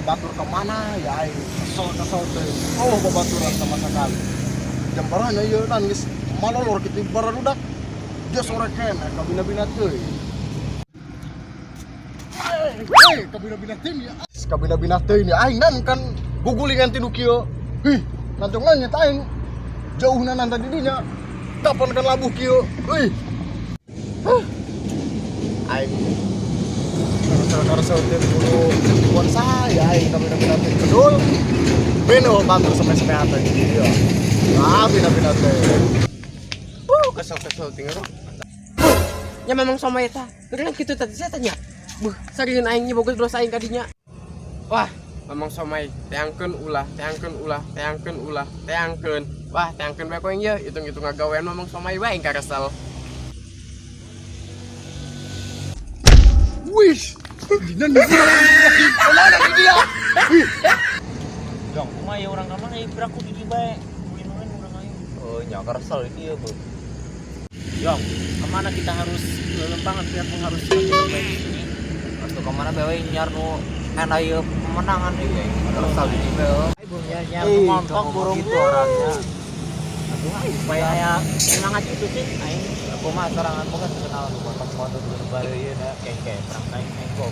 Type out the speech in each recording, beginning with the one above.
batur kemana ya aing kesel teh oh babaturan sama sekali jam baranya ieu nangis malolor kitu bararudak dia sore kene kabina-bina teuy kabina-bina teuy ya kabina-bina teuy nih aing nan kan gugulingan tinu kieu lancung nanya aing jauhna nan tadi dinya kapan kan labuh kieu aing karena dulu buat saya aing kabina-bina teuy kedul beno batur sampai atuh gitu ya bina-bina teuy kesel tinggal nya memang sama eta beneran kitu tadi saya tanya saking aing nyibogeun dosa aing kadinya wah memang somai teangkeun ulah wah teangkeun bae koeng ye hitung-hitung ngagawean memang somai bae aing karesel wih dina nih mana dia Jong, kumaha ya urang ka mana beraku di bae kulinuan urang aing oh nya karesel ieu beuh Jong, kemana kita harus lembangan pihak harus lebih baik di sini? Atuh kemana bae nyar nu ena ieu pemenangan ieu karesel di bae Ya, montok burung gitu orangnya. Aduh, supaya aya semangat itu sih aing Kumaha sorangan boga kenal nu montok di bae ieu na kengke perang aing kok.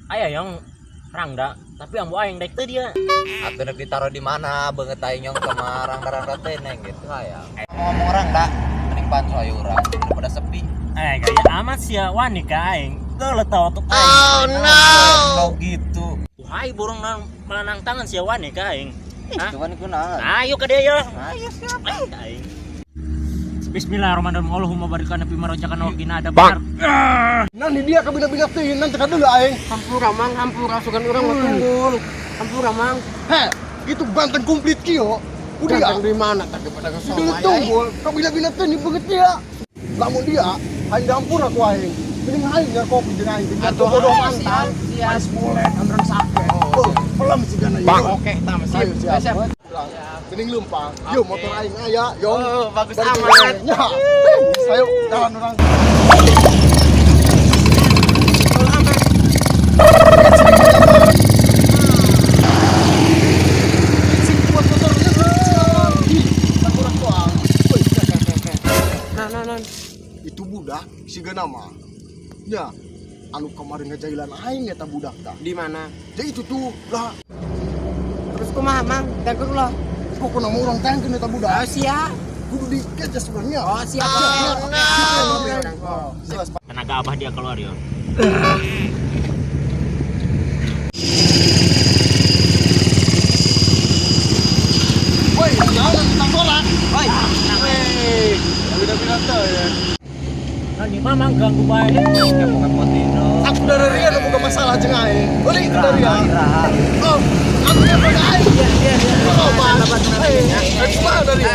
aya yang rangda, tapi ambu aing daek teu dia. Atuh neuk ditaro di mana beungeut aing nyong sama rangda-rangda teh neng gitu aya. Ngomong orang dah mending panso aya urang daripada sepi. Gaya amat sia wani ka aing. Teu letau untuk aing. Oh no. Gitu. Hai burung melanang tangan sia wani ka aing. Itu kan kunaon? Ayo ke dia ya. Ayo siap. Aing. Bismillahirrahmanirrahim. Allahumma barik lana fi marojakana wa qina adzabannar. nanti dia kabina-bina teuy nan cekad deuleu aing hampura mang hampura sugan urang mah tunggul hampura mang gitu banteng komplit kieu udah ganteng di mana tadi pada Dulu kesomai tunggul, kabina-bina teh nih begitu dia. Lamun dia, aing dampur aku aing. Mending aing ya kopi jeung aing. atuh bodoh mantan. siap Ais boleh, andrang sakit. Oh, pelam sih kana bang ya. oke tam Ayo siap siap. siap Mending lumpang. Yo motor aing aya, yo. oh bagus Balik amat aing. Ya. Ayo jalan orang. nah Itu budak si nama. Ya, anu kemarin ngejailan aing eta budak dah. di mana Jadi itu tuh lah, terus kumaha mang tangkul lah kok kena orang tangkeun eta budak. oh sia Kudu dikejar sebenarnya. oh siap Jelas. Tenaga abah dia keluar yo. Woi, jangan kita tolak. Woi. Bina-bina teh ya. Nah, di mamang ganggu bae. Kepotino. Aku dari Ria ada bukan masalah jeung aing. Balik ke dari Ria. Oh, aku yang pada aing. Iya. Oh, Mas. Dari mana dari?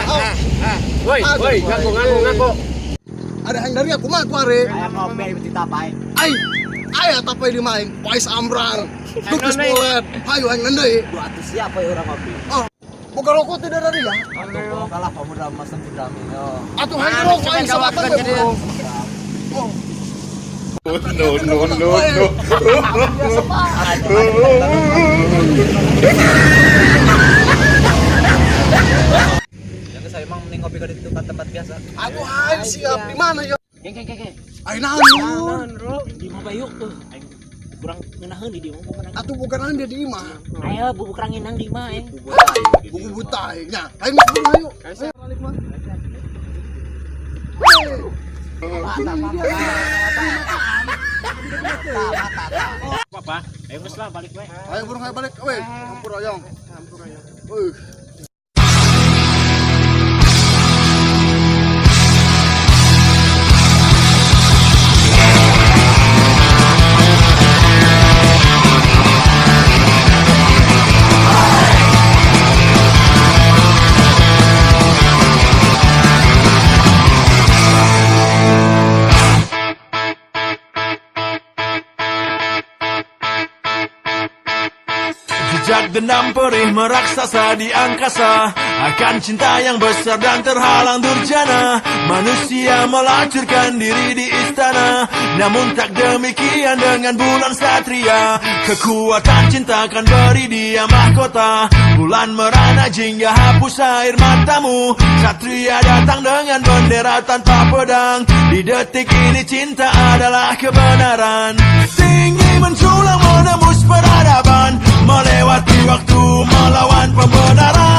woi ngaku Ada yang dari aku mah kuare. Aya ngopi di tapai. Ai. Aya tapai di main. Pais ambrang. Tukus polet. Hayu aing ngendeu. Dua atuh siapa ya orang ngopi? Oh. Bukan rokok teh dari Ria. Atuh kalah pemuda mas kami yo. Atuh hayu rokok aing sabatan we, Bro. Oh. No. Yang saya emang mending ngopi ke di tempat biasa. Aku aing siap di mana ya? Geng. Aing naon? Bro, di mah bayuk tuh. Aing kurang ngeunaheun di dieu mah. Atuh bukan anda di imah. Aya bubuk kurang inang di mah aing. Buku buta nya. Aing mah kudu ayo. Ayo balik mah. Apa? Ayo geus lah balik bae. Ayo burung ayo balik. Weh, hampur ayang. Jejak dendam perih meraksasa di angkasa, akan cinta yang besar dan terhalang durjana. Manusia melacurkan diri di istana, namun tak demikian dengan bulan satria. Kekuatan cinta kan beri dia mahkota, bulan merana jingga hapus air matamu. Satria datang dengan bendera tanpa pedang, di detik ini cinta adalah kebenaran. Tinggi menjulang menembus peradaban, melewati waktu melawan pembenaran.